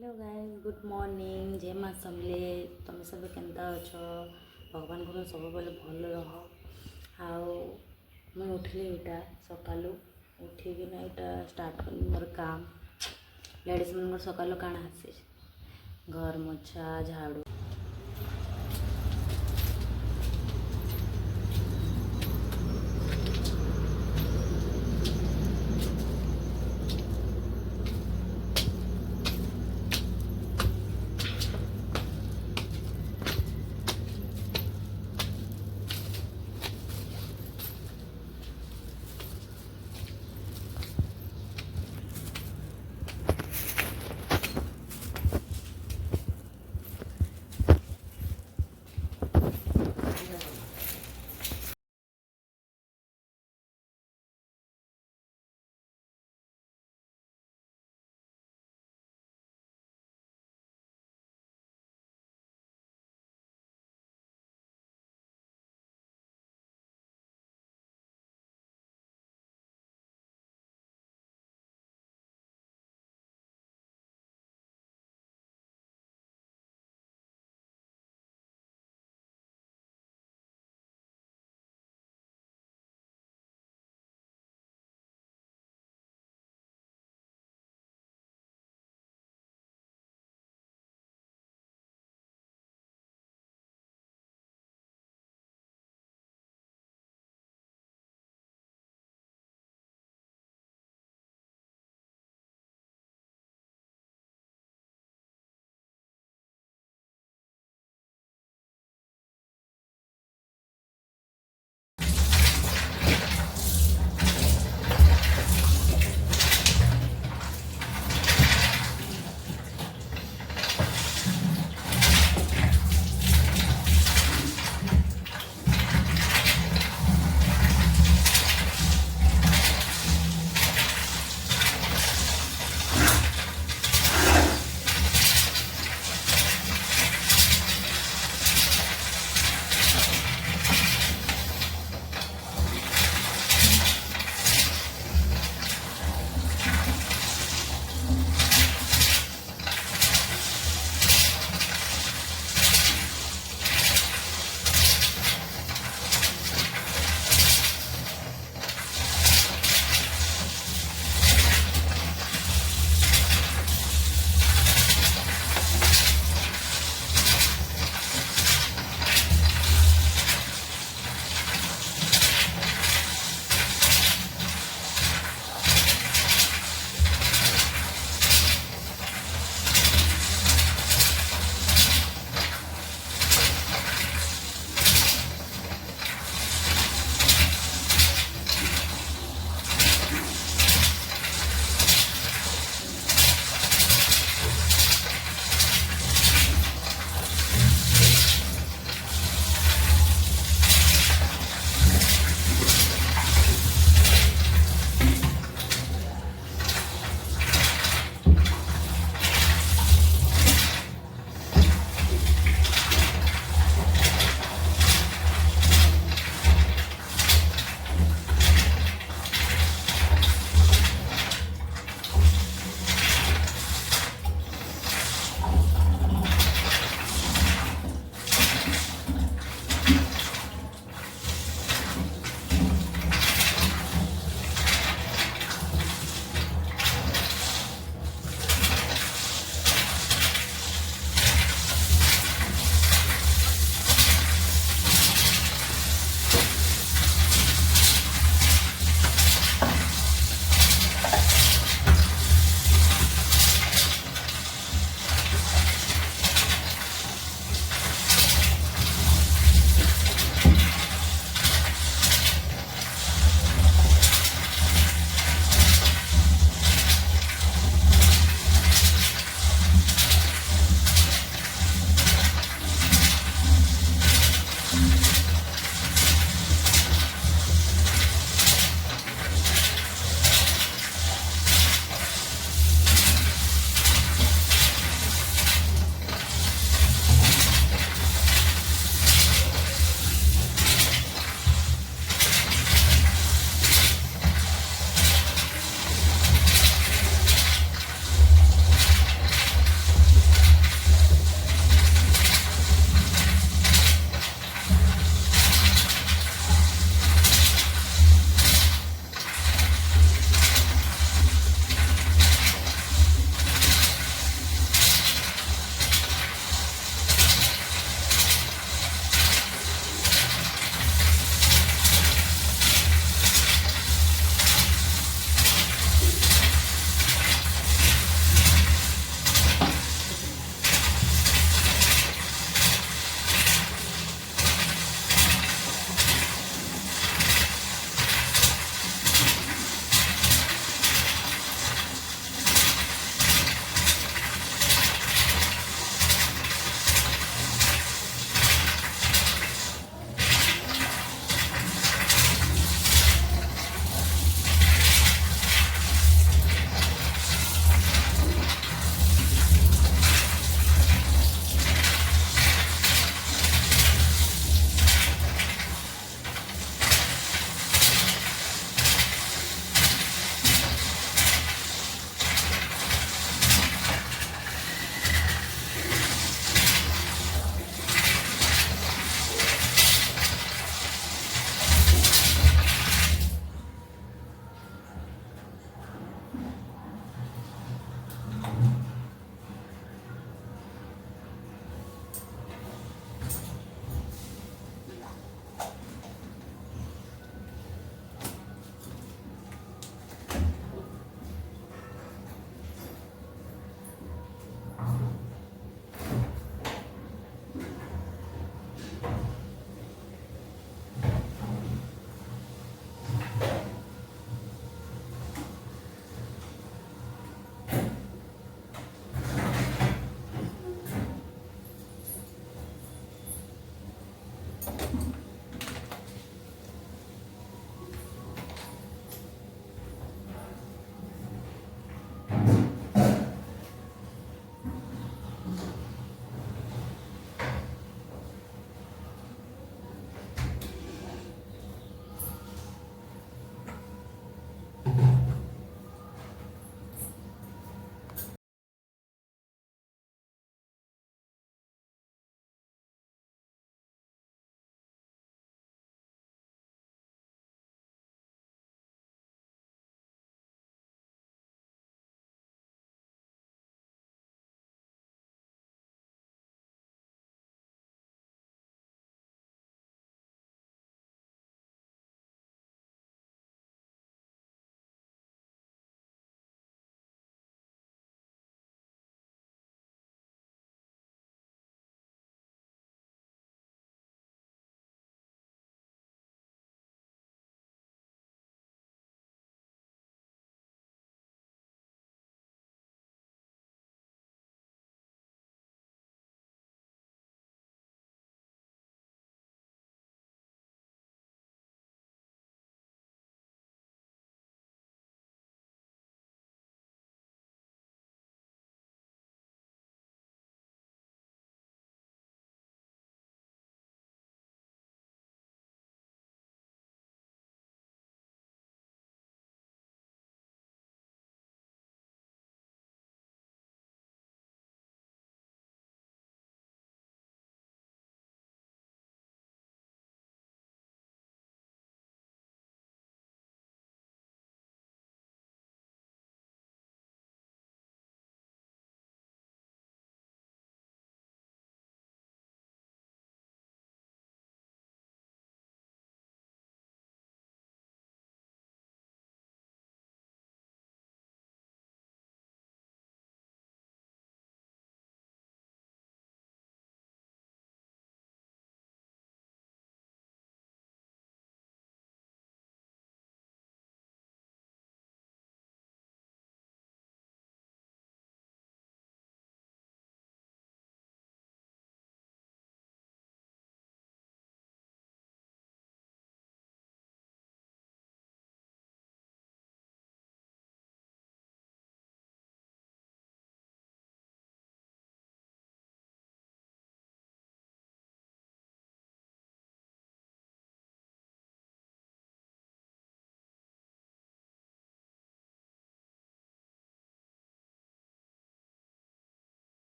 Hello guys good morning जय माँ समले तुम सब केन्ता अछ भगवान को सब बेले भल रह आओ मुझे उठिली इटा सकालू उठिकिना इटा स्टार्ट कर मोर काम लेडीज मन सकालू काण आसे घर मोछा झाड़ू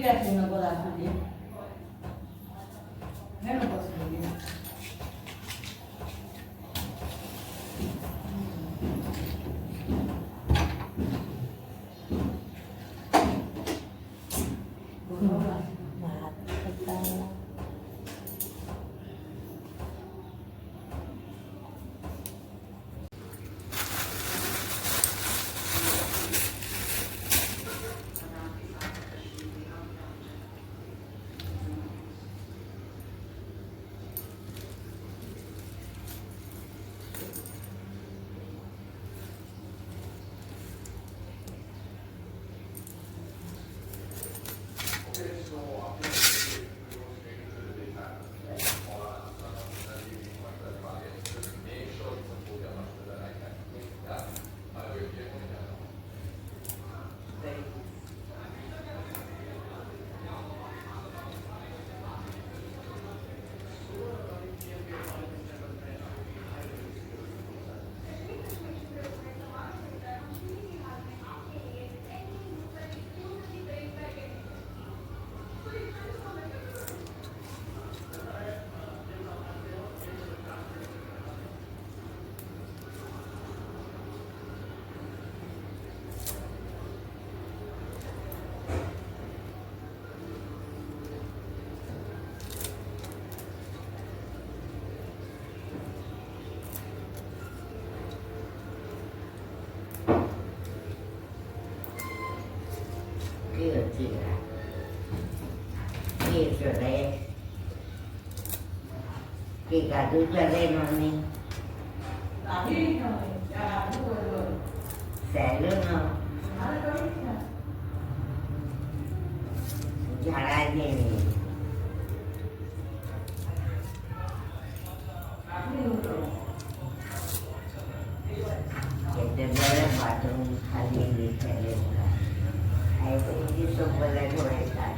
भात होता chị sửa đây chị cả tôi cho lên mà mình sẽ luôn không chả ai gì kita boleh patung hari ini saya hai itu boleh boleh tak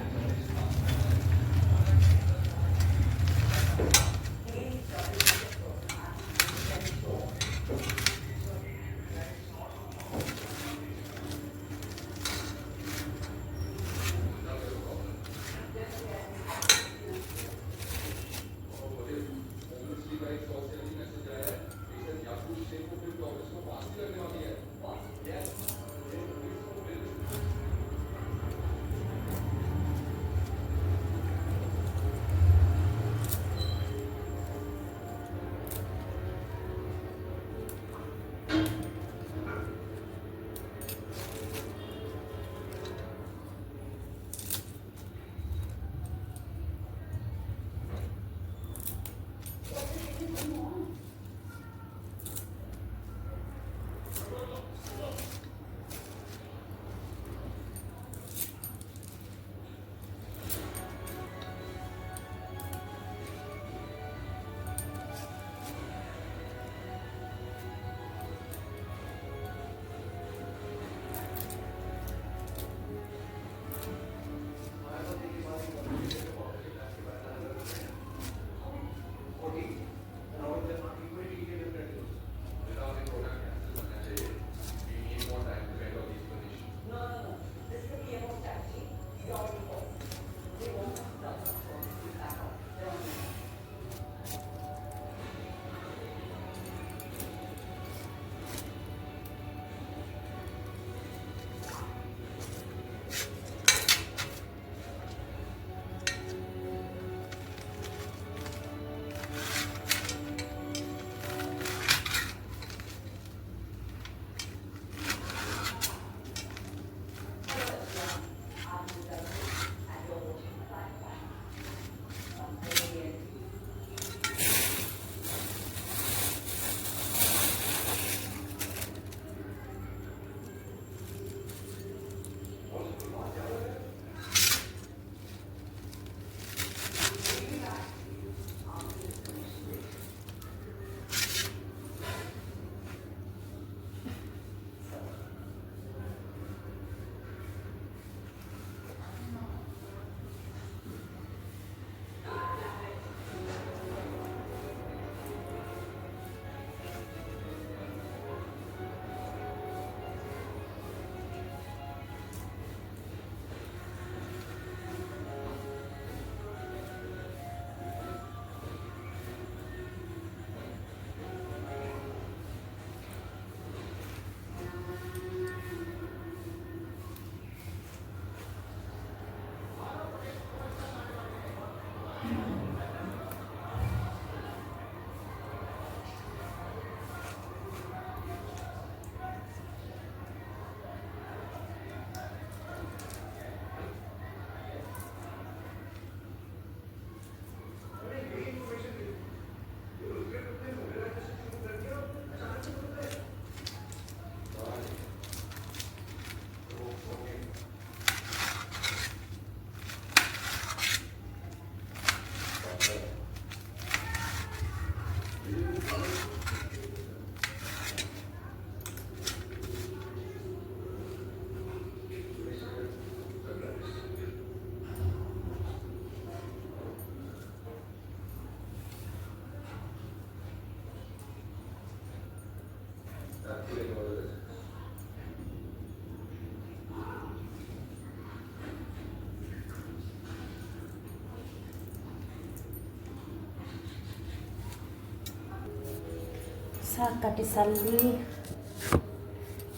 শাক কাটি সারলি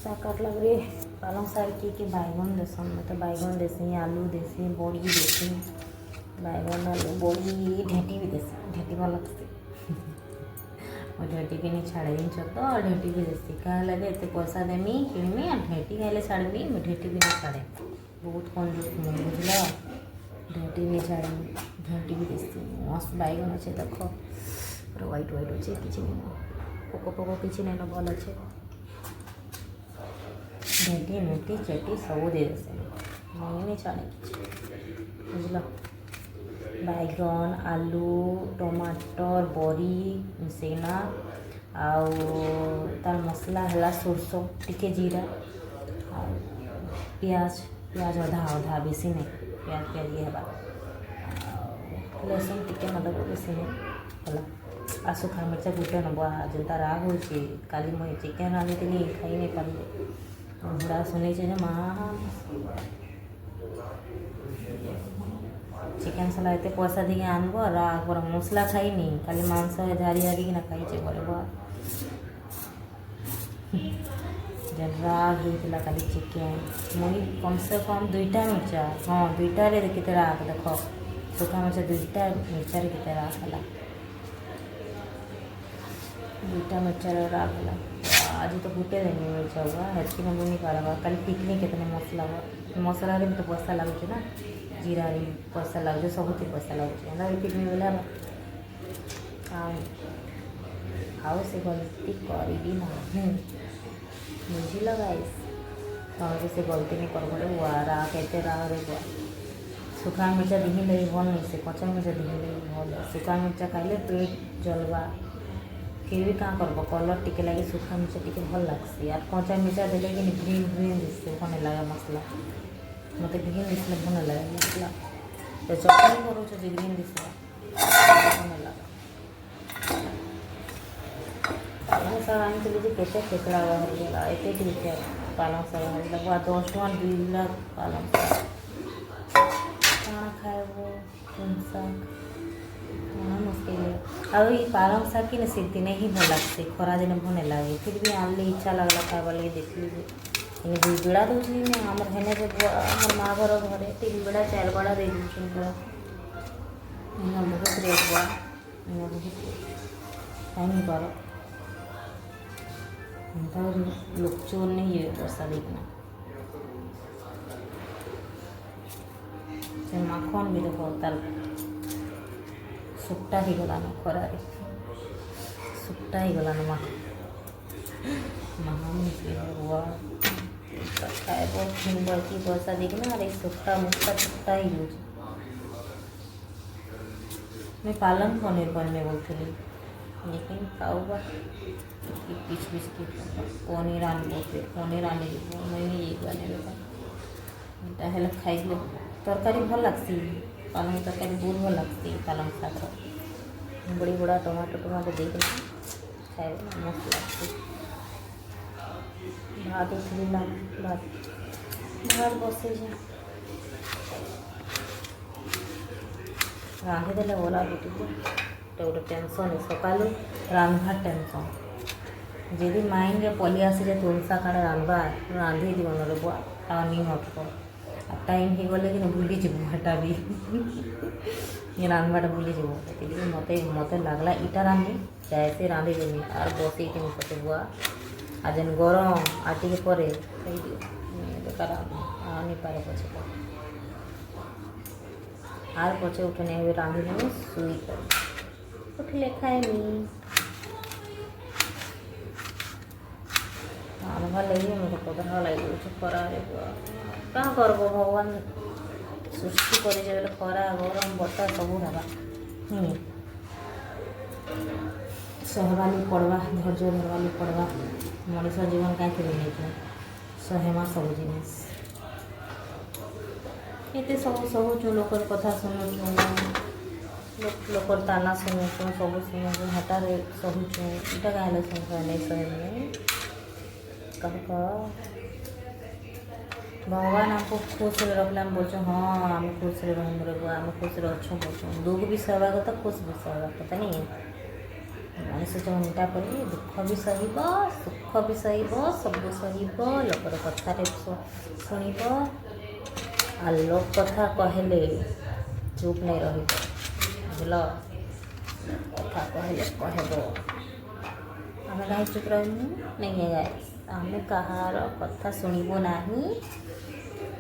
শাক কাটला ପରେ ପାଲଙ୍ଗ ଶାଗ କିଏ ବାଇଗଣ ଦେସନ୍ ମତେ ବାଇଗଣ ଦେସି ଆଲୁ ଦେସି ବଡ଼ି ଦେସି ବାଇଗଣ ଆଲୁ ବଡ଼ି ଢେଟି ବି ଦେସି ଢେଟି ଭଲ ଲାଗ୍ସି और ढेटी भी नहीं छाड़े जिनस तो ढेटी भी देसी क्या लगे एत पैसा देमी किणमी और ढेटी खाइले छाड़मी ढेटी भी नहीं छाड़े बहुत कंजूस मुझे बुझल ढेटी भी छाड़े ढेटी भी देसी मस्त बैगन अच्छे देख पूरा व्हाइट व्हाइट अच्छे किसी नहीं पोक पोक किसी नहीं भल अच्छे ढेटी मेटी चेटी सब दे देसे मुझे नहीं छाड़े बुझल बैगन आलू टमाटर बड़ी मिसेना आउ तार मसला है सोरस टिके जीरा पियाज पियाज अधा अधा बेसी नहीं पियाज पियाज ये है लहसुन टिके मतलब बेसी नहीं है आ सुखा मिर्चा गुटे नब जेनता राग हो काली मुझे चिकेन रांधी खाई नहीं पारे बुढ़ा सुनी माँ चिकेन सला एत पैसा दी आनब राग पर मसला खाईनी खाली मांस झारी हारी ना खाई बोले राग होता खाली चिकेन मुई कम से कम 2टा मिर्चा हाँ 2टार केते राग देख सुखा मिर्चा 2टा मिर्चार केते राग है 2टा मिर्चार राग है आज तो गुटे देनी मिर्चा हुआ हेल्थ में नहीं पारा खाली पिकनी कितने मसला मसला भी तो पैसा लगुच ना जीरा रे पैसा लगुच सब पैसा लगुच पिकनी बेला आउ से गलती करी ना बुझल गाइस तमें से गलती नहीं कर बुआ राग एते राग रे बुआ सुखा मिर्चा दिही लगी भल नहीं से कच्चा मिर्चा दिही लगी भल सुखा मिर्चा खाइले पेट जलवा फिर भी क्या करब कलर टिके लगे सुखा मिर्चा टिके भल लगसी और कच्चा मिर्चा देले कि ग्रीन ग्रीन दिसते भल लगे मसला मत ग्रीन दिसले भल लगे मसला तो चटनी करूँ ग्रीन दिसला भल लगे पालंग शाग आनी केते खेकड़ा बाहरीगला एत टे पालंग शाग बाहरीगला 10 टଙ୍କା 2 लाख पालंग शाग कण खाएब शाग मुश्किल आउ ये पालंग शाग कि शीत दिन ही भल लगते खरा दिन भल लगे फिर भी आनली इच्छा लगला खावा लगे देखली दुई बेड़ा दूसरी आम हेने आम माँ घर घरे 3 बेड़ा 4 बेड़ा दे दूसरी बहुत रेट बा बहुत खाई नहीं पार लोग चोर नहीं है पैसा देखना से माखन भी देख तार सुट्टा ही गलान खरार सुट्टा ही गलान महान हुआ खाए बढ़ती पैसा देखना अरे सुट्टा मुट्टा सुट्टा ही यूज मैं पालन पनीर बनने बोलती लेकिन खाऊगा पिच पिच की पनीर आनबो फिर पनीर आने मैंने ये बने हेल्ला खाई तरकारी भल लगसी पालंग तरकारी बहुत भल लगसी पालंग शाग बड़ी बड़ा टमाटो टमाटो देख खाए मस्त लगती भात उठली भात भात बसे रांधिदेले ओला बेटी गोटे टेनसन सकालू रांधा टेनसन जदि माइंड रे पलि आसी जे तुलसा काड़े रांधवा रांधि जीवन रे बुआ नहीं हटको टाइम हो गले कि भूली जीव हेटा भी रांधवाटा भूली जीव मत मत लगला इटा रांधि चाहे से रांधि देमी और बसई कि पचे बुआ आ जेन गरम आटी के परे बेकार आनी पारे पचे आर पचे उठने हुए रांधि देमी सुई कर उठले खाएमी रांधवा लगे मतलब पदरा लगे खरा क्या करब भगवान सृष्टि करे खरा गरम बता सब हवा सहवाली पड़वा धैर्य धरवाली पड़वा मनीष जीवन कहीं नहीं सहेमा सब जिनिस ये सब सहु लोक कथा शुणुचु लोकर ताना शुणुचु सब शुणुचु हटार सहूचु इटा कहीं शुणु नहीं सहे कह भगवान हमको खुश रखला बोलछो हाँ आम खुश रहूँ रे बुआ आम खुश अच्छो बोलछो दुख भी सहवा कथा खुश भी सहवा कथा नहीं ମଣିଷ ଜନ୍ମଟା ପରେ ଦୁଃଖ ବି ସହିବ, ସୁଖ ବି ସହିବ, ସବୁ ସହିବ। ଲୋକର କଥାରେ ଶୁଣିବ। ଆଉ ଲୋକ କଥା କହିଲେ ଚୁପ୍ ନାଇଁ ରହିବ, ବୁଝିଲ। କଥା କହିଲେ କହିବ, ଆମେ କାହିଁ ଚୁପ୍ ରହିବୁ ନାଇଁ ଗାଇସ୍। ଆମେ କାହାର କଥା ଶୁଣିବୁ ନାହିଁ,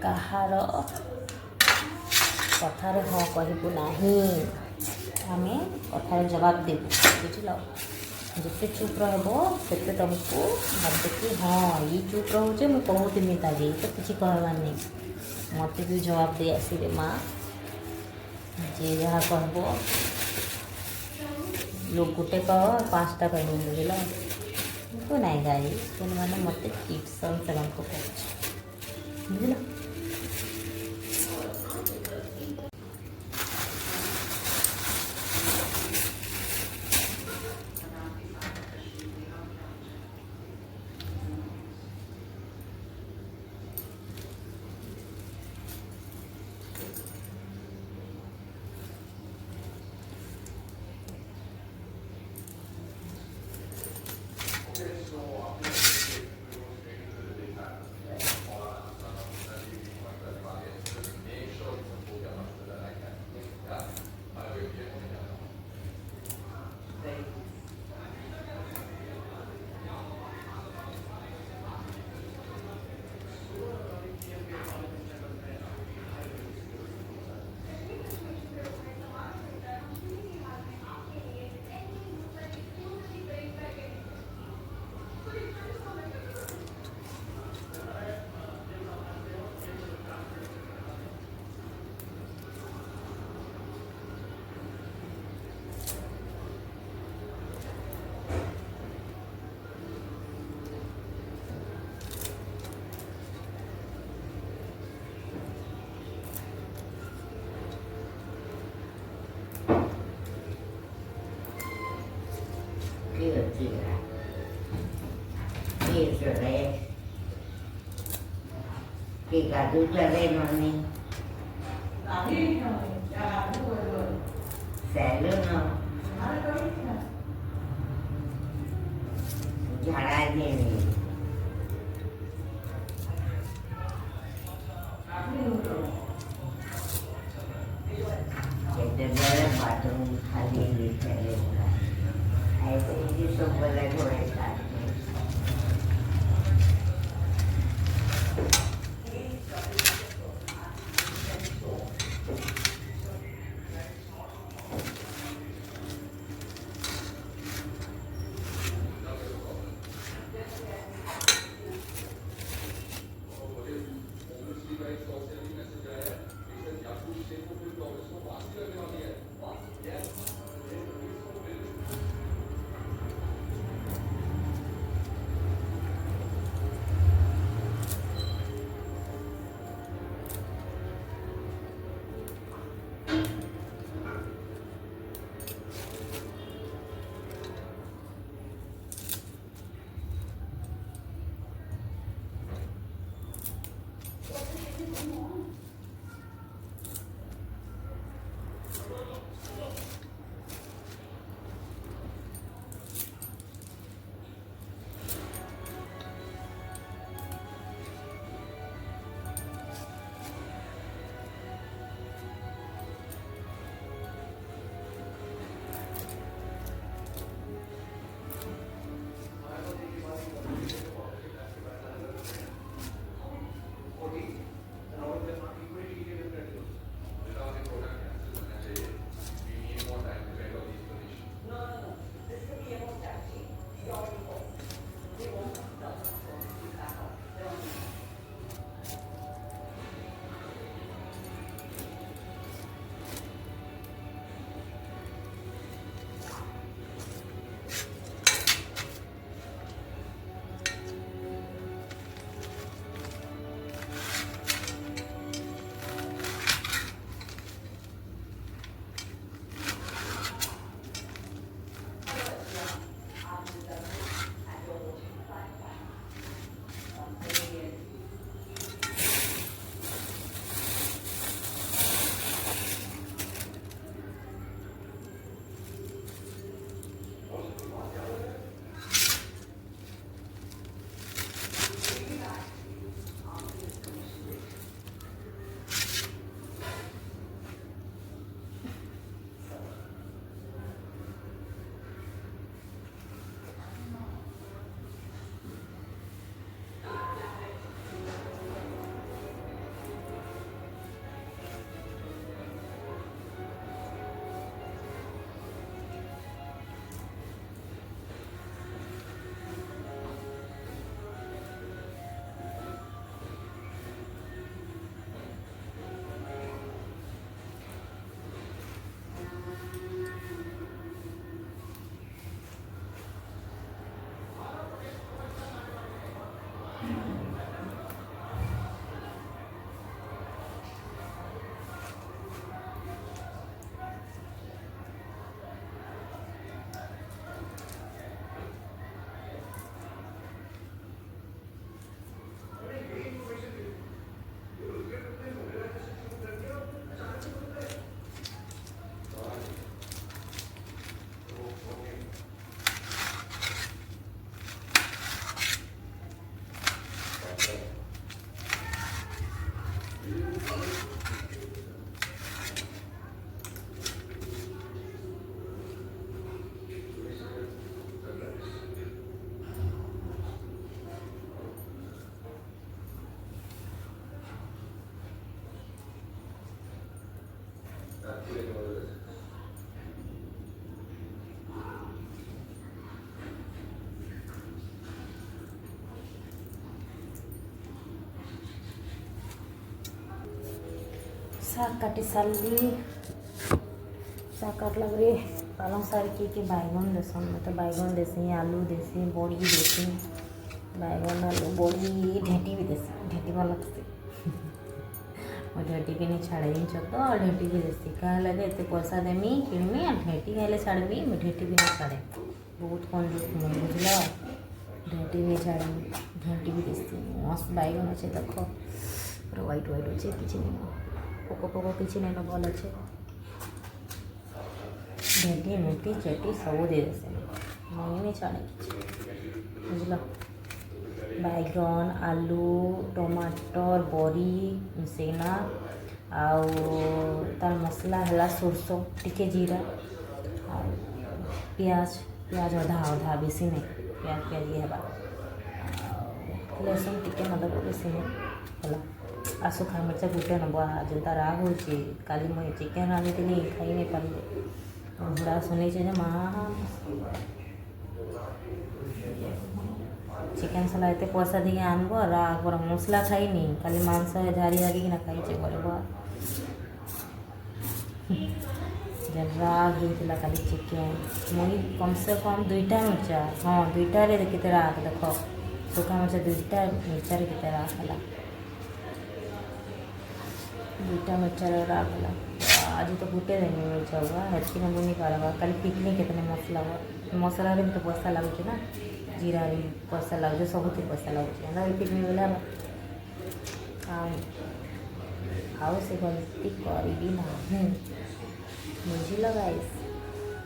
କାହାର କଥାରେ ହଁ କହିବୁ ନାହିଁ। ଆମେ କଥାର ଜବାବ ଦେବୁ, ବୁଝିଲ। ଯେତେ ଚୁପ୍ ରହିବ ସେତେ ତୁମକୁ ଭାବିବେ କି ହଁ ଇ ଚୁପ୍ ରହୁଛେ, ମୁଁ କହୁଥିମି ତାକେ ତ କିଛି କହିବାର ନାହିଁ। ମୋତେ ବି ଜବାବ ଦେଇ ଆସିବେ ମା', ଯିଏ ଯାହା କହିବ। ଲୋକ ଗୋଟେ କହ 5ଟା କହିବୁ, ବୁଝିଲ। କିନ୍ତୁ ନାଇଁ ଗାଇ ସେମାନେ ମୋତେ କିଟ୍ସନ୍ ସେମାନଙ୍କୁ କହୁଛି, ବୁଝିଲ। Que gaduta lemoni. Selo no. झाड़ा देनी केतेବେଳେ बाथरूम खाली लिखेले ऐसे ही सब वाला घोड़े साथ শাক কাটি সারলি শাক কাটला बरे पालंग साग के बैगन देसन मतलब बैगन देसी आलू देसी बड़ी देसी बैगन आलू बड़ी ढेटी भी देसी ढेटी भल लगसी और ढेटी के नहीं छाड़े जिन तो और ढेटी भी देसी कहाँ लगे एत पैसा देमी किणमी और ढेटी खाइले छाड़बी ढेटी भी नहीं छाड़े बहुत कंजूस मुझे बुझल ढेटी नहीं छाड़े ढेटी भी देसी मस्त बैगन अच्छे देख पूरा व्हाइट व्हाइट अच्छे किसी नहीं पोक पोक किसी नहीं भल अच्छे ढेटी मेटी चेटी सब दे देसे नहीं नहीं छाड़े बुझल बैगन आलू टमाटर बड़ी मिसेना आउ तार मसला है सोरस टिके जीरा पियाज पियाज अधा अधा बेसी नहीं पियाज पियाज ये है लहसुन टिके मतलब बेसी नहीं है आ सुखा मिर्चा गुटे नब जनता राग हो काली मुझे चिकेन रांधी खाई नहीं पारे घोड़ा सुनी जे माँ चिकेन सला एत पैसा दी आनब राग पर मसला खाईनी खाली मांस झारी झारी कि खाई बोले जब राग होता खाली चिकेन मुई कम से कम 2टा मिर्चा हाँ 2टारे केते राग देख सुखा मिर्चा 2टा मिर्चार केते राग है 2टा मिर्चार राग है आज तो गुटे देनी मिर्चा हुआ हेल्थी में नहीं पारा खाली पिकने कितने मसला हुआ मसला भी तो पैसा लगुच ना जीरा भी पैसा लगुच सब पैसा लगुच पिकने गला आउ से गलती करी ना बुझल गाइस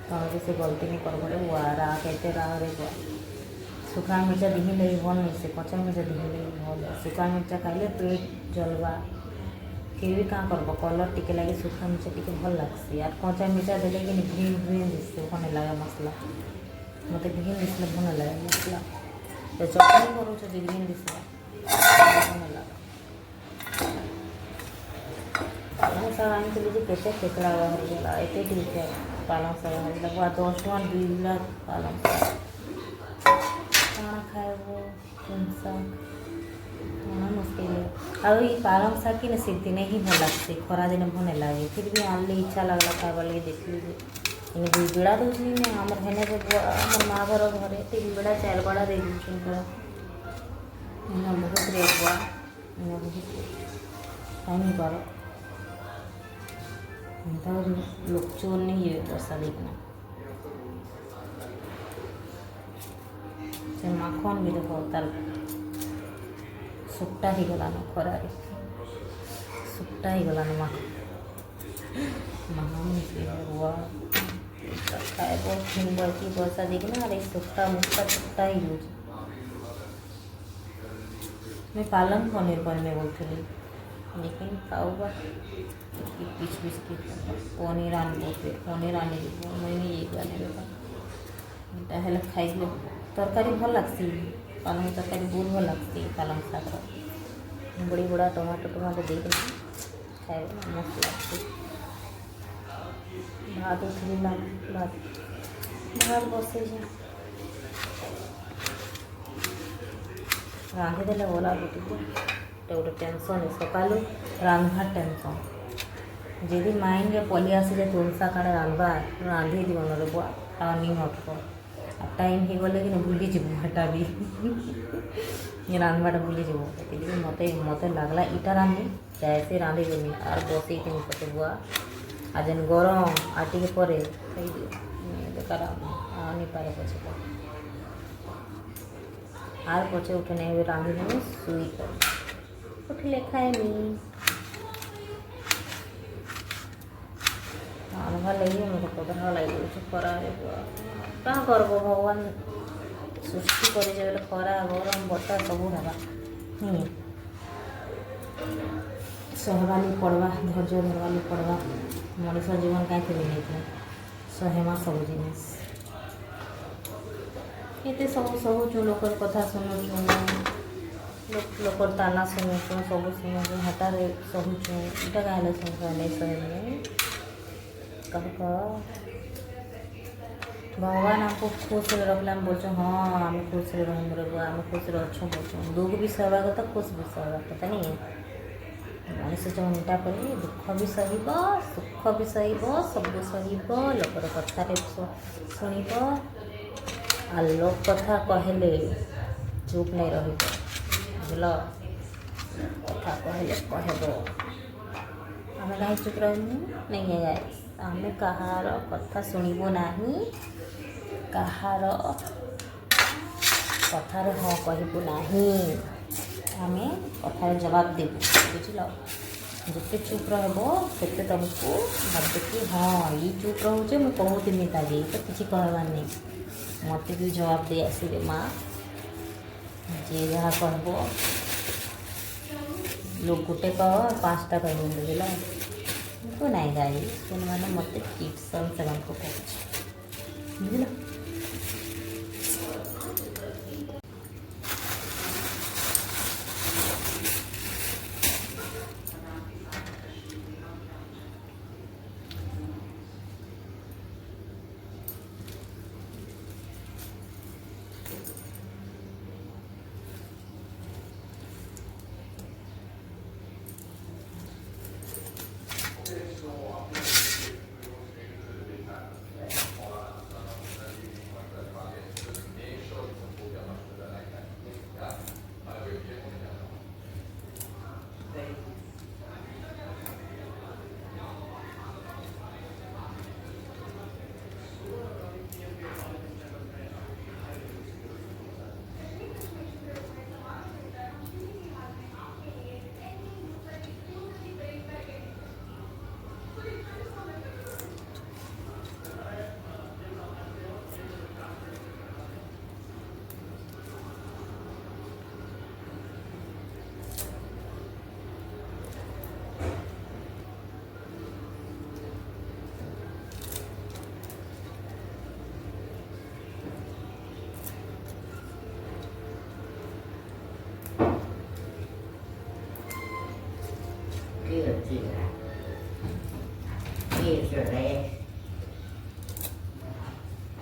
तुम से गलती नहीं कर हुआ राग एते राग रे बुआ सुखा मिर्चा दिही लगी भल नहीं से कच्चा मिर्चा दिही लगी भल सुखा मिर्चा खाइले पेट जलवा फिर भी कहाँ करब कलर टिके लगे सुखा मिर्चा टिके भल लगसी यार कच्चा मिर्चा देले कि ग्रीन ग्रीन दिसते भल लगे मसला मत ग्रीन दिसले भल लगे मसला तो चटनी करूँ ग्रीन दिसला भल लगे पालंग शाग आनी केते केकड़ा हरिगला एत ठीक है पालंग शाग हरिगला बुआ 10 टଙ୍କା बिला पालंग शाग कहाँ खाएब शाग मुश्किल है और ये पालंग शाग की सीधी नहीं भल लगती खरा दिन भल नहीं लगे फिर भी आनली इच्छा लगला खाइबार लगे देख लीजिए दुई बेड़ा दूसरी नहीं आम हेने आम माँ घर घरे 3 बेड़ा 4 बेड़ा दे दूसरी बहुत रेट बुआ बहुत खाई पार लोग चोर नहीं है पैसा देखना से माखन भी देखो तार सुट्टा ही गलान खरा सुट्टा ही गलान माखन हुआ खाए बहुत फिन बढ़ती पैसा देखना अरे सुट्टा मुट्टा सुट्टा ही यूज मैं पालंग पनीर बनने बोलती लेकिन खाऊगा पीछ पीछ के पनीर आनबो पनीर आने मैंने ये गाने हेल्ले खाइले तरकारी भल लगसी पालंग तरकारी बहुत भल लगती पालंग शाग बड़ी बड़ा टमाटो टमाटो दे खाए मस्त लगती भात उठली भात भात बसे रांधिदेले ओला गोटे गोटे टेंशन सकालू रांधवार टेंशन जदि माइंड में पलि आसे तुलसा काड़े रांधवा रांधि दी मन बुआ नहीं हटक टाइम हो गले कि भूली जीटा भी रांधवाटा भूली जी मत मत लगला इटा रांधि चाहे से रांधि देनी और बसई थी पचे बुआ आज गरम आटे पर बेकार नहीं पारे पचे आर पचे उठे नहीं रांधि देनी सुई कर उठले खाएमी आनवा लगे मेरे पदर लगे खरा कहाँ करब भगवान सृष्टि कर खरा गरम बता सब हवा सहवाली पड़वा धैर्य धरवाली पड़वा मनुष जीवन कहीं नहीं सहेमा सब जिनिस ये सब सहु लोकर कथा शुणुचु लोकर ताना शुणुचु सब शुणुचु हटारे सहूचु इटा कहले नहीं सहे कह भगवान हमको खुश रखला हम बोलछो हाँ आम खुश रहूँ रे बुआ आम खुश रहो बोलछो दुख भी सहवा କଥା खुश भी सहवा କଥା नहीं मनुष्य जमीनटा कले दुख भी सहब सुख भी सहब सब सहब लोकर कथारे शुणब आ लोक कथा कहले चुप नहीं रही बुझल कथा कहले कहब आम कहीं चुप रहूँ नहीं है गाइस आम कहार कथा शुणबू नहीं कहार कथार हाँ कहबू नहीं आम कथार जवाब देबू बुझल जिते चुप रहो से तुमको भाव कि हाँ ये चुप रोचे मुझे कहूनी ताकि तो किसी कहबार नहीं मत भी जवाब दे आसबे माँ जी जहाँ कहब लोग गोटे कह 5टा कह बुझल तो नहीं गाई मैंने मत टिप्सन से कहूँ बुझल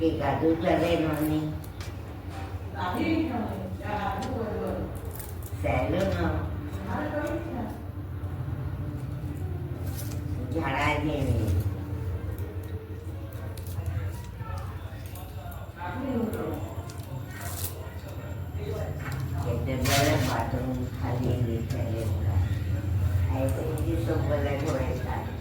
Cái cả đứa ra lên rồi nè sẽ lớn không झाड़ा gì nè କେତେବେଳେ ବାଥରୁମ୍ ଖାଲି ହେଇଥାଏ ଖାଇକି ସବୁବେଳେ ଘୋଡ଼ାଇ ଥାନ୍ତି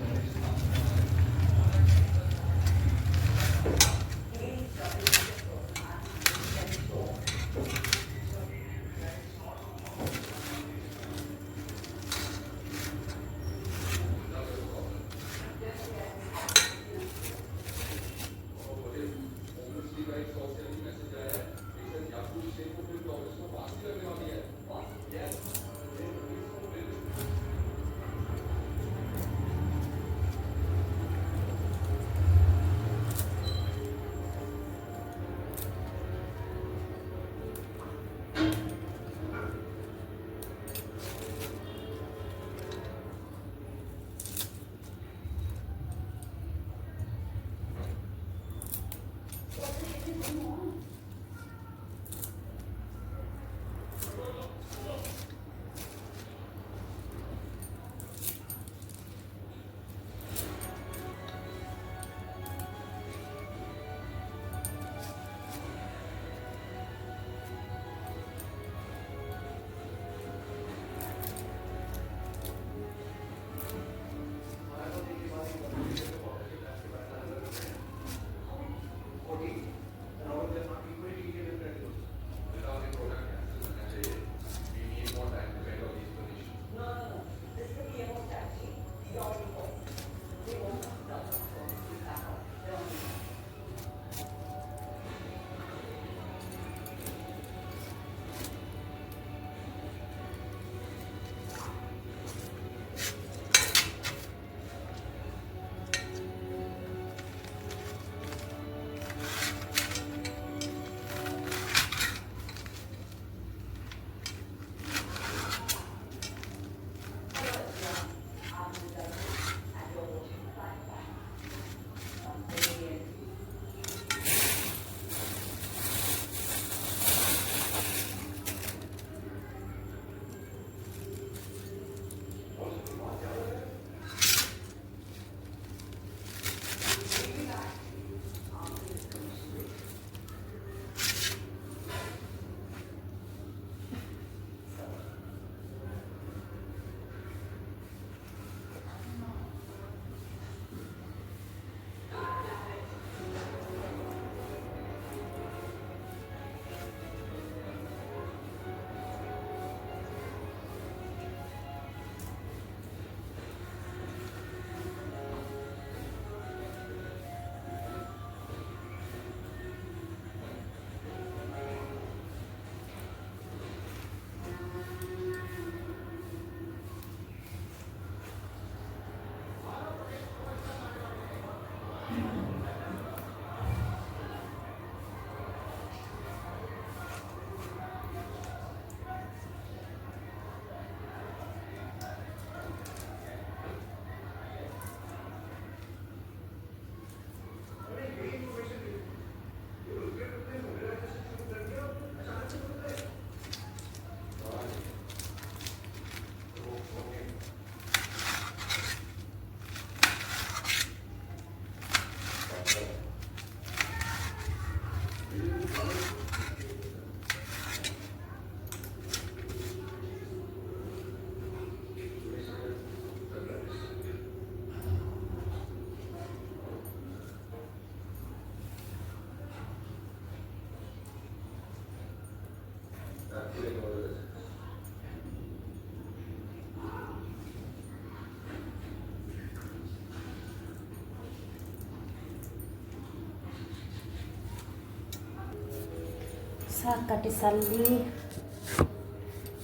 শাক কাটি সারলি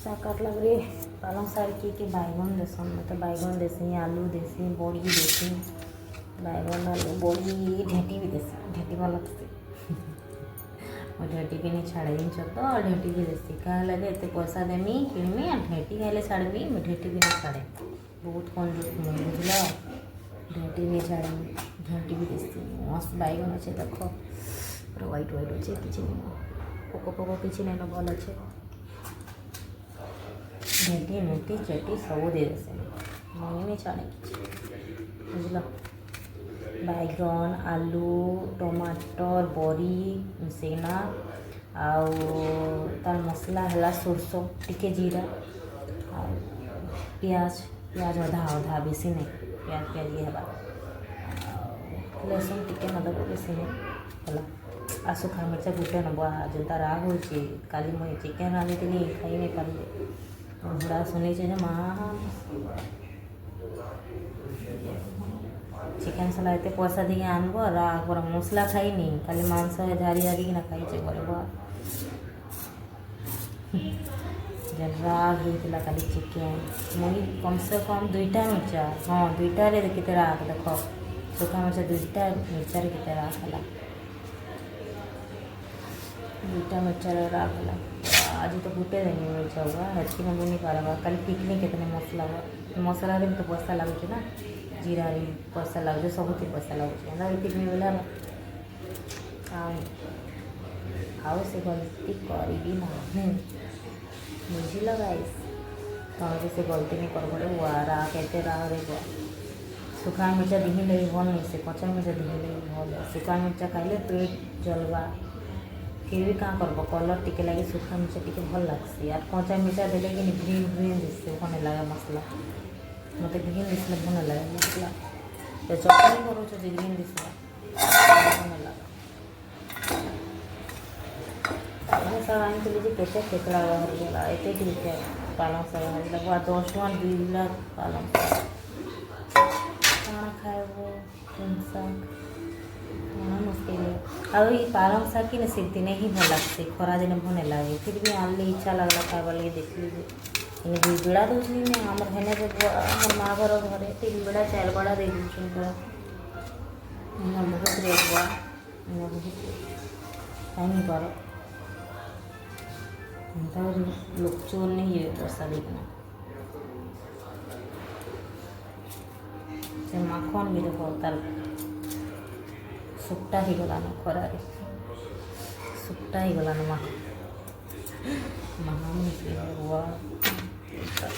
শাক কাটला बरे पालंग साग के बैगन देसन मतलब बैगन देसी आलू देसी बड़ी देसी बैगन आलू बड़ी ढेटी भी देसी ढेटी भल लगसी और ढेटी भी नहीं छाड़े जिन तो ढेटी भी देसी क्या लगे एत पैसा देमी किणमी और ढेटी खाइले छाड़बी ढेटी भी नहीं छाड़े बहुत कंजूस मुझे बुझल ढेटी भी छाड़े ढेटी भी देसी मस्त बैगन अच्छे देख पूरा व्हाइट व्हाइट अच्छे किसी पोक पोक किसी नहीं भल अच्छे ढेटी मेटी चेटी सब दे देसे मुझे नहीं छाड़े बुझल बैगन आलू टमाटर बड़ी मिसेना तार मसला है सोरस टिके जीरा पियाज पियाज अधा अधा बेसी नहीं पियाज पियाज ये है लहसुन टिके नदब बेसी नहीं है आ सुखा मिर्चा गुटे नब जनता राग हो काली मुझे चिकेन रांधी खाई नहीं पारे घोड़ा शुनी माँ चिकेन सला एत पैसा दी आनब राग मसला खाईनी खाली मांस झारी झारी ना खाई राग होता खाली चिकेन मुझे कम से कम 2टा मिर्चा हाँ 2टारे केते राग देख सुखा मिर्चा 2टा मिर्चार केते राग है 2टा मिर्चार राग है आज तो गुटे देनी मिर्चा हुआ हेल्की में नहीं पारा खाली पिकनिक कितने मसला हुआ मसला भी तो पैसा लगुच ना जीरा पैसा लगुच सब पैसा लगुच पिकनिक बोला आउ से गलती करी ना बुझल गाइस तुम भी से गलती नहीं कर पड़े हुआ राग कहते राग रे सुखा मिर्चा दिही लगी भल नहीं से कच्चा मिर्चा दिही लगी भल सुखा मिर्चा खाइले पेट जलवा फिर भी कहाँ करब कलर टिके लगे सुखा मिर्चा टिके भल लगसी यार कच्चा मिर्चा देले कि ग्रीन ग्रीन दिससे भल लगे मसला मत ग्रीन दिसले भल लगे मसला तो चटनी करूँ ग्रीन दिसला भल लगे पालंग साग आनी केते केकड़ा बाहर एत टिके पालंग साग लगभग 10 टଙ୍କା 2 लाख पालंग साग कौन खाएबो साग मुश्किल है ये पालंग साग की सीख दिन ही भल लगते खरा दिन भल नहीं लगे फिर भी आनली इच्छा लगला खाइबार लगे देख लीजिए दुई बेड़ा दूसरी नहीं आम हेने आम माँ घर घरे 3 बेड़ा 4 बेड़ा दे दूसरी बहुत रेट हुआ बहुत खाई नहीं पार लोग चोर नहीं है पैसा देखना से माखन भी देखो तार सुट्टा ही गलान खरारे सुट्टा ही गलान महान हुआ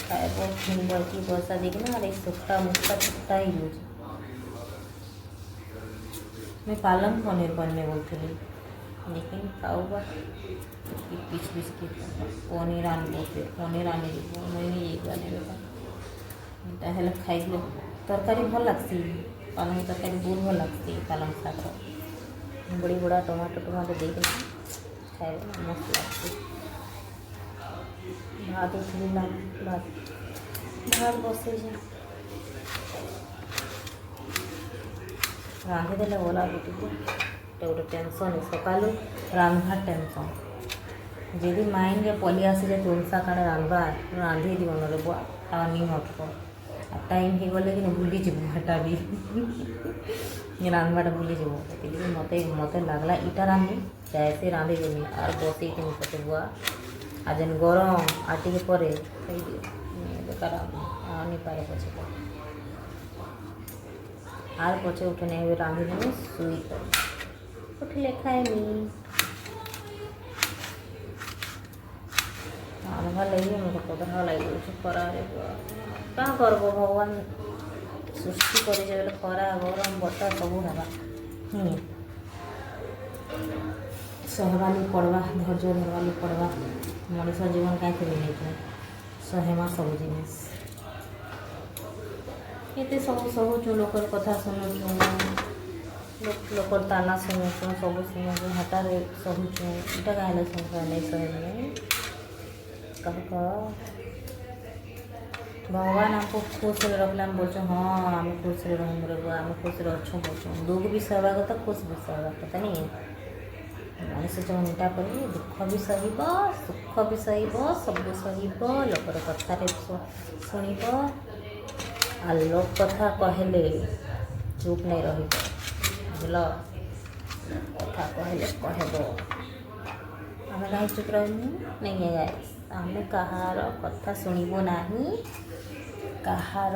खाए कि पैसा देखना अरे सुट्टा मुट्टा सुट्टा ही यूज मैं पालंग पनीर बनने बोलती लेकिन खाऊगा पीस पीस के पनीर आनबो पनीर आनी मुझे ये बने हेल्ले खाइले तरकारी भल लगसी पालंग तरकारी बहुत भल लगती पालंग साग बड़ी बड़ा टमाटो टमाटो देख खाए मस्त लगती भात उठली भात भात बसे रांधि देले ओला बुटी गोटे टेनसन सकालू रांधवार टेनसन जी माइंड पलि आसे तुलसा काड़े रांधवा रांधि दी मन बुआ नहीं हटको टाइम हो गले कि भूली जीटा भी रांधवाटा भूली जी मत मत लगला इटा रांधि चाहे से रांधि देनी और बसई थी पचे बुआ आज गरम आटे पर बेकार नहीं पाए पचे आर पचे उठे नहीं रांधि देनी सुई कर उठले खाएमी रांधवा लगे मेरे पदरा लगे खरा क्या करब भगवान सृष्टि कर खरा गरम बता सब हवा सहवाली पड़वा धैर्य धरवाली पड़वा मनीष जीवन कहीं नहीं सहेमा सब जिनिस ये सब सहु लोक कथा शुणुचु लोक ताना शुणुचु सब शुणुचु हटार सहूचु इटा कहीं शुणुचु नहीं सहे कह भगवान हमको खुश रखला बोलते हाँ आम खुश रहूँ आम खुश अच्छो बोलते दुख भी सहवा तो खुश भी सहवा पता नहीं है ମଣିଷ ଜନ୍ମଟା ପରେ ଦୁଃଖ ବି ସହିବ, ସୁଖ ବି ସହିବ, ସବୁ ସହିବ, ଲୋକର କଥାରେ ଶୁଣିବ। ଆଉ ଲୋକ କଥା କହିଲେ ଚୁପ୍ ନାଇଁ ରହିବ, ବୁଝିଲ? କଥା କହିଲେ କହିବ। ଆମେ କାହିଁ ଚୁପ୍ ରହିବୁ? ନାଇଁ ଗାଇସ୍, ଆମେ କାହାର କଥା ଶୁଣିବୁ ନାହିଁ, କାହାର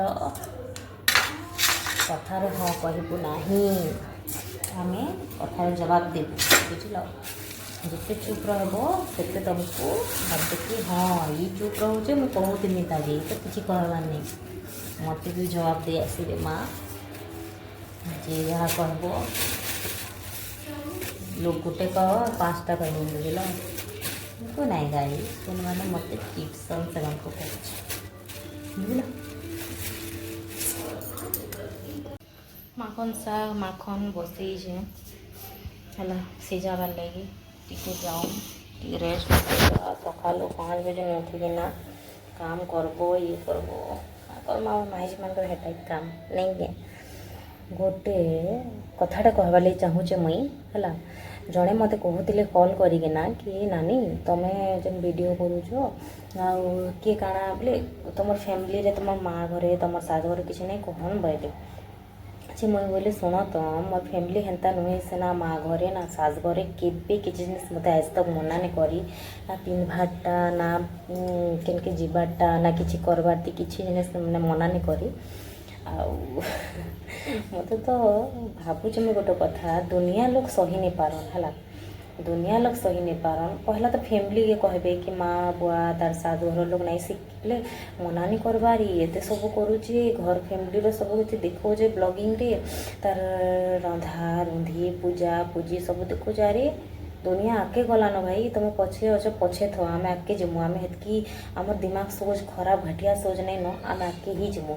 କଥାରେ ହଁ କହିବୁ ନାହିଁ, ଆମେ କଥାର ଜବାବ ଦେବୁ, ବୁଝିଲ? ଯେତେ ଚୁପ୍ ରହିବ ସେତେ ତୁମକୁ ଭାବିବେ କି ହଁ ଇ ଚୁପ୍ ରହୁଛେ, ମୁଁ କହୁଥିଲି ତାକେ ତ କିଛି କହିବାର ନାହିଁ। ମୋତେ ବି ଜବାବ ଦେଇ ଆସିବେ ମା', ଯିଏ ଯାହା କହିବ ଲୋକ ଗୋଟେ କହ 5ଟା କହିବ, ବୁଝିଲ? କିନ୍ତୁ ନାଇଁ ଗାଈ ସେମାନେ ମୋତେ ଟିପ୍ସନ୍ ସେମାନଙ୍କୁ କହୁଛି, ବୁଝିଲ? ମାଖନ ବସେଇଛେ ହେଲା ସିଝାବାର୍ ଲାଗି। ଟିକେ ଯାଉ ଟିକେ ରେଷ୍ଟ କରିବା। ସକାଳୁ 5 ବଜେ ଉଠିକିନା କାମ କରବ, ଇଏ କରବ କର୍ମା ମାଇଝମାନଙ୍କର ହେଟା କାମ ନାଇଁ କି? ଗୋଟେ କଥାଟା କହିବାର୍ ଲାଗି ଚାହୁଁଛେ ମୁଇଁ ହେଲା। ଜଣେ ମୋତେ କହୁଥିଲେ କଲ୍ କରିକିନା କି ନାନୀ ତମେ ଯେନ୍ ଭିଡ଼ିଓ କରୁଛ ଆଉ କିଏ କାଣା ବୋଲେ ତୁମର ଫ୍ୟାମିଲିରେ ତୁମ ମାଆ ଘରେ ତୁମର ଶାଶୁ ଘରେ କିଛି ନାଇଁ କହନ୍ ବୋଇଲେ। ଯେ ମୁଇଁ ବୋଇଲେ ଶୁଣ ତ ମୋର ଫ୍ୟାମିଲି ହେନ୍ତା ନୁହେଁ, ସେ ନା ମାଆ ଘରେ ନା ଶାଶୁ ଘରେ କେବେ କିଛି ଜିନିଷ ମୋତେ ଆଜି ତକ୍ ମନା ନାଇଁ କରି, ନା ପିନ୍ଧବାର୍ଟା ନା କେନ୍କେ ଯିବାର୍ଟା ନା କିଛି କରବାର୍ତି କିଛି ଜିନିଷ ମାନେ ମନା ନାଇଁ କରି। ଆଉ ମୋତେ ତ ଭାବୁଛି ମୁଇଁ ଗୋଟେ କଥା, ଦୁନିଆ ଲୋକ ସହି ନାଇଁ ପାରନ୍ ହେଲା। ଦୁନିଆ ଲୋକ ସହି ନାଇଁ ପାରନ୍। ପହଲା ତ ଫ୍ୟାମିଲିକେ କହିବେ କି ମାଆ ବୁଆ ତାର ଶାଶୁ ଘର ଲୋକ ନାଇଁ ଶିଖିଲେ ମନା ନାଇଁ କରବାରି, ଏତେ ସବୁ କରୁଛି ଘର ଫ୍ୟାମିଲିର ସବୁ କିଛି ଦେଖାଉଛେ ବ୍ଲଗିଂରେ, ତାର ରନ୍ଧା ରୁନ୍ଧି ପୂଜା ପୂଜି ସବୁ ଦେଖୁଛ। ଆରେ ଦୁନିଆ ଆଗକେ ଗଲାନ ଭାଇ, ତୁମେ ପଛେ ଅଛ ପଛେ ଥ, ଆମେ ଆଗକେ ଯିମୁ। ଆମେ ହେତ୍କି ଆମର ଦିମାଗ ସୋଚ ଖରାପ ଘାଟିଆ ସୋଚ ନାଇଁ ନ, ଆମେ ଆଗକେ ହିଁ ଯିମୁ।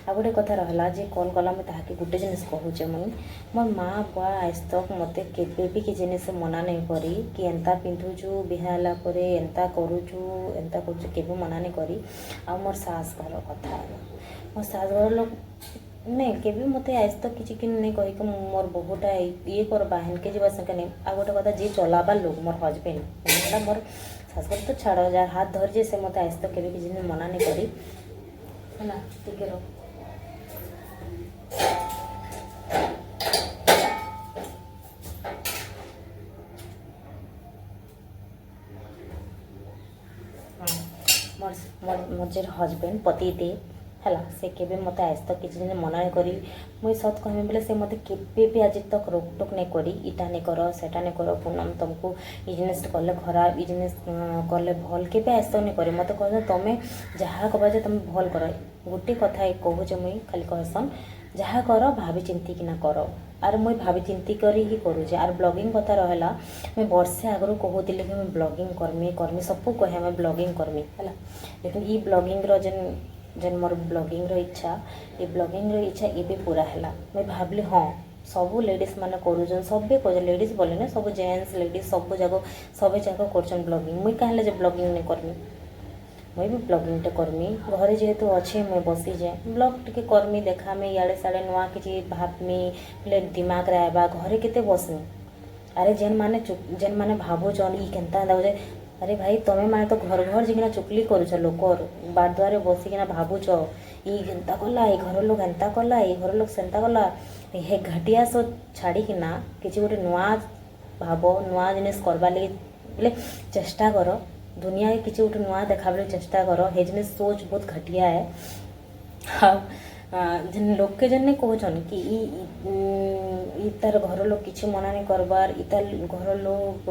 ଆଉ ଗୋଟେ କଥା ରହିଲା ଯେ କଲ୍ କଲା ମୁଇଁ ତାହାକେ ଗୋଟେ ଜିନିଷ କହୁଛେ ମୁଇଁ, ମୋର୍ ମାଆ ବୁଆ ଆଜ ତକ୍ ମୋତେ କେବେ ବି କିଛି ଜିନିଷ ମନା ନାଇଁ କରି କି ଏନ୍ତା ପିନ୍ଧୁଛୁ ବିହା ହେଲା ପରେ ଏନ୍ତା କରୁଛୁ ଏନ୍ତା କରୁଛୁ କେବେ ମନା ନାଇଁ କରି। ଆଉ ମୋର୍ ଶାଶ ଘର କଥା ହେଲା, ମୋର୍ ଶାଶ ଘର ଲୋକ ନାଇଁ କେବେ ମୋତେ ଆଜ ତକ୍ କିଛି କି ନାଇଁ କହିକି ମୋର୍ ବହୁଟା ଇଏ କରବା ହେନ୍କେ ଯିବା ସେନ୍କେ ନାଇଁ। ଆଉ ଗୋଟେ କଥା ଯିଏ ଚଲାବାର ଲୋକ ମୋର୍ ହଜବେଣ୍ଡ ହେଲା, ମୋର୍ ଶାଶୁଘର ତ ଛାଡ଼, ଯାହାର ହାତ ଧରିଛେ ସେ ମୋତେ ଆଜ ତକ୍ କେବେ କିଛି ମନା ନାଇଁ କରି ହେଲା। ଟିକେ ରହ मोर जे हजबैंड पति देव ହେଲା, ସେ କେବେ ମୋତେ ଆଜି ତକ୍ କିଛି ଜିନିଷ ମନା ନାଇଁ କରି। ମୁଇଁ ସତ କହିବି ବୋଲେ ସେ ମୋତେ କେବେ ବି ଆଜି ତକ୍ ରୋକଟୋକ ନାଇଁ କରି, ଇଟା ନାଇଁ କର ସେଟା ନାଇଁ କର ପୁନମ ତୁମକୁ ଇ ଜିନିଷ କଲେ ଖରାପ, ଇ ଜିନିଷ କଲେ ଭଲ, କେବେ ଆଜି ତକ୍ ନାଇଁ କରି। ମୋତେ କହିଲେ ତୁମେ ଯାହା କବ ଯେ ତୁମେ ଭଲ କର। ଗୋଟେ କଥା କହୁଛେ ମୁଇଁ ଖାଲି କହିସନ୍ ଯାହା କର ଭାବି ଚିନ୍ତିକିନା କର। ଆର୍ ମୁଇଁ ଭାବି ଚିନ୍ତି କରି ହିଁ କରୁଛେ। ଆର୍ ବ୍ଲଗିଂ କଥା ରହିଲା, ମୁଇଁ ବର୍ଷେ ଆଗରୁ କହୁଥିଲି କି ମୁଇଁ ବ୍ଲଗିଂ କର୍ମି ସବୁ କହେ ମୁଇଁ ବ୍ଲଗିଂ କର୍ମି ହେଲା। ଲେକିନ୍ ଇ ବ୍ଲଗିଂର ଯେନ୍ ମୋର ବ୍ଲଗିଂର ଇଚ୍ଛା, ଏ ବ୍ଲଗିଂର ଇଚ୍ଛା ଏବେ ପୁରା ହେଲା। ମୁଇଁ ଭାବିଲି ହଁ ସବୁ ଲେଡ଼ିଜ୍ ମାନେ କରୁଛନ୍, ସବେ କରୁଛନ୍, ଲେଡ଼ିଜ୍ ବୋଲେ ନା ସବୁ ଜେଣ୍ଟସ ଲେଡ଼ିଜ୍ ସବୁ ଯାକ କରୁଛନ୍ ବ୍ଲଗିଂ। ମୁଇଁ କାହିଁଲେ ଯେ ବ୍ଲଗିଂ ନାଇଁ କର୍ମି, ମୁଇଁ ବି ବ୍ଲଗିଂଟେ କର୍ମି। ଘରେ ଯେହେତୁ ଅଛେ ମୁଇଁ ବସିଛେ ବ୍ଲଗ୍ ଟିକେ କର୍ମି, ଦେଖାମି ଇଆଡ଼େ ସିଆଡ଼େ ନୂଆ କିଛି ଭାବମି ବୋଲେ ଦିମାଗରେ ଆଇବା, ଘରେ କେତେ ବସ୍ମି। ଆରେ ଯେନ୍ମାନେ ଭାବୁଛନ୍ ଇ କେନ୍ତା ଲାଗୁଛେ, ଆରେ ଭାଇ ତମେ ମାନେ ତ ଘର ଯାଇକିନା ଚୁଗଲି କରୁଛ, ଲୋକର ବାରଦୁଆରେ ବସିକିନା ଭାବୁଛ ଇ ଏନ୍ତା କଲା, ଏ ଘର ଲୋକ ଏନ୍ତା କଲା, ଏ ଘର ଲୋକ ସେନ୍ତା କଲା। ହେ ଘାଟିଆ ସୋଚ ଛାଡ଼ିକିନା କିଛି ଗୋଟେ ନୂଆ ଭାବ, ନୂଆ ଜିନିଷ କରବାର୍ ଲାଗି ବୋଲେ ଚେଷ୍ଟା କର। ଦୁନିଆରେ କିଛି ଗୋଟେ ନୂଆ ଦେଖାବାର୍ ଲାଗି ଚେଷ୍ଟା କର। ହେ ଜିନିଷ ସୋଚ ବହୁତ ଘଟିଆ ଏ। ଆଉ ଯେନ୍ ଲୋକେ ଯେନ୍ କହୁଛନ୍ କି ଇ ତାର ଘର ଲୋକ କିଛି ମନା ନାଇଁ କରବାର୍, ଇ ତାର ଘର ଲୋକ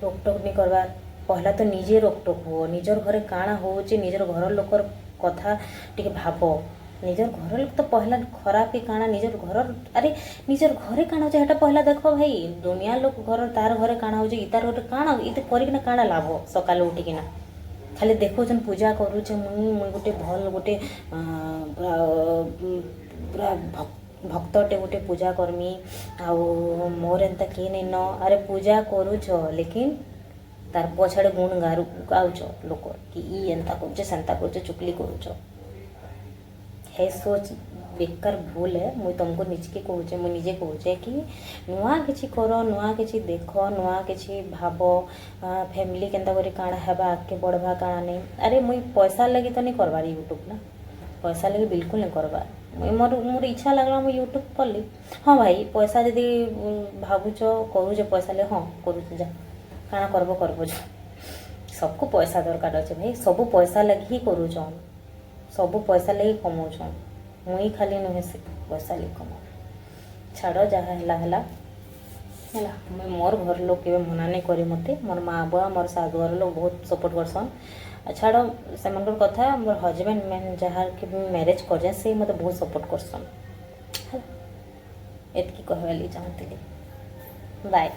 ରୋକଟୋକ ନାଇଁ କରବାର୍। ପହଲା ତ ନିଜେ ରୋକଟୋକ ହୁଅ, ନିଜର ଘରେ କାଣା ହଉଛି ନିଜର ଘର ଲୋକର କଥା ଟିକେ ଭାବ। ନିଜର ଘର ଲୋକ ତ ପହଲା ଖରାପ କି କାଣା ନିଜର ଘର, ଆରେ ନିଜର ଘରେ କାଣା ହଉଛି ହେଟା ପହଲା ଦେଖ ଭାଇ। ଦୁନିଆ ଲୋକ ଘର ତାର ଘରେ କାଣା ହଉଛି ଇ ତାର ଗୋଟେ କାଣା ଇତେ କରିକିନା କାଣା ଲାଭ। ସକାଳୁ ଉଠିକିନା ଖାଲି ଦେଖୁଛନ୍ ପୂଜା କରୁଛେ ମୁଇଁ ଗୋଟେ ଭଲ ଗୋଟେ ପୁରା ଭକ୍ତଟେ ଗୋଟେ ପୂଜା କର୍ମି ଆଉ ମୋର ଏନ୍ତା କିଏ ନାଇଁ ନ। ଆରେ ପୂଜା କରୁଛ ଲେକିନ୍ ତାର ପଛଆଡ଼େ ଗୁଣ ଗାଉଛ ଲୋକ କି ଇ ଏନ୍ତା କରୁଛେ ସେନ୍ତା କରୁଛେ ଚୁଗଲି କରୁଛ। ହେ ସୋଚ बेकार भूल है मुई तुमको निजके कहूचे मुई निजे कहूचे कि नुआ किछि कर नुआ किछि देख नुआ किछि भाब फैमिली केंता करी काଣା हेबा आगे बढ़वा काଣା नहीं अरे मुई पैसा लगी तो नहीं करबार यूट्यूब ना पैसा लगी बिल्कुल नहीं करबार मुई मोर इच्छा लगला मुई यूट्यूब कली हाँ भाई पैसा यदि भावुच करूचे पैसा ले हाँ करूचे जा काଣା करबो जा सबको पैसा दरकार अच्छे भाई सब पैसा लगी ही करूछन सब पैसा लगी कमाउछन मुई खाली नुहे से पैसा लगी कमा छाड़ जहाँ है मैं मोर घर लोग के मना नहीं करे मते मोर माँ बुआ मोर शाशुघर लोग बहुत सपोर्ट करसन छाड़ से कथा मोर हजबैंड मैं जहाँ के मैरिज कर से मत बहुत सपोर्ट करसन एतकी कहवाली चाहती बाय।